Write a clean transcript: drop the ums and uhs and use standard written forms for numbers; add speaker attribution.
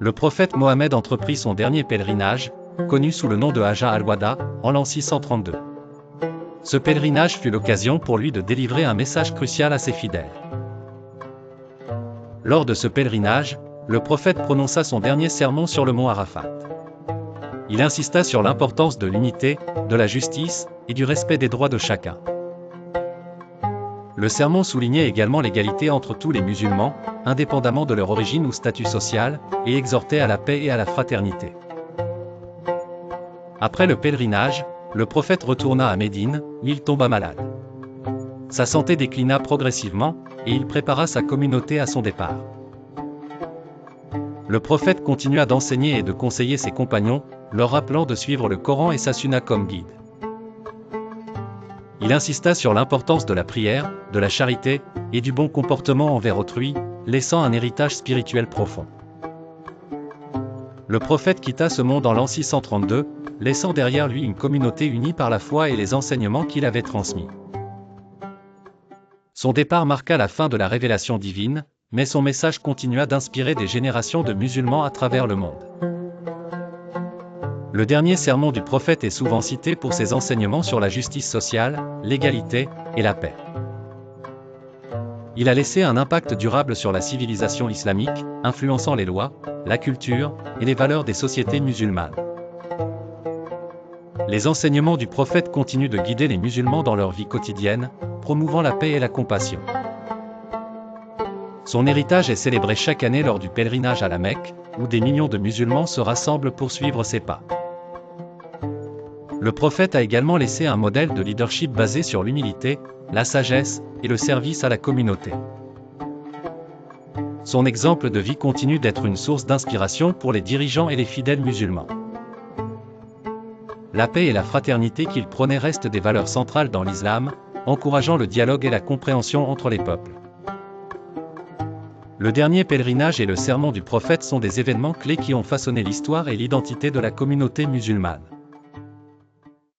Speaker 1: Le prophète Mohammed entreprit son dernier pèlerinage, connu sous le nom de Hajjah al-Wada, en l'an 632. Ce pèlerinage fut l'occasion pour lui de délivrer un message crucial à ses fidèles. Lors de ce pèlerinage, le prophète prononça son dernier sermon sur le mont Arafat. Il insista sur l'importance de l'unité, de la justice et du respect des droits de chacun. Le sermon soulignait également l'égalité entre tous les musulmans, indépendamment de leur origine ou statut social, et exhortait à la paix et à la fraternité. Après le pèlerinage, le prophète retourna à Médine, où il tomba malade. Sa santé déclina progressivement, et il prépara sa communauté à son départ. Le prophète continua d'enseigner et de conseiller ses compagnons, leur rappelant de suivre le Coran et sa sunna comme guide. Il insista sur l'importance de la prière, de la charité, et du bon comportement envers autrui, laissant un héritage spirituel profond. Le prophète quitta ce monde en l'an 632, laissant derrière lui une communauté unie par la foi et les enseignements qu'il avait transmis. Son départ marqua la fin de la révélation divine, mais son message continua d'inspirer des générations de musulmans à travers le monde. Le dernier sermon du prophète est souvent cité pour ses enseignements sur la justice sociale, l'égalité et la paix. Il a laissé un impact durable sur la civilisation islamique, influençant les lois, la culture et les valeurs des sociétés musulmanes. Les enseignements du prophète continuent de guider les musulmans dans leur vie quotidienne, promouvant la paix et la compassion. Son héritage est célébré chaque année lors du pèlerinage à la Mecque, où des millions de musulmans se rassemblent pour suivre ses pas. Le prophète a également laissé un modèle de leadership basé sur l'humilité, la sagesse et le service à la communauté. Son exemple de vie continue d'être une source d'inspiration pour les dirigeants et les fidèles musulmans. La paix et la fraternité qu'il prônait restent des valeurs centrales dans l'islam, encourageant le dialogue et la compréhension entre les peuples. Le dernier pèlerinage et le sermon du prophète sont des événements clés qui ont façonné l'histoire et l'identité de la communauté musulmane.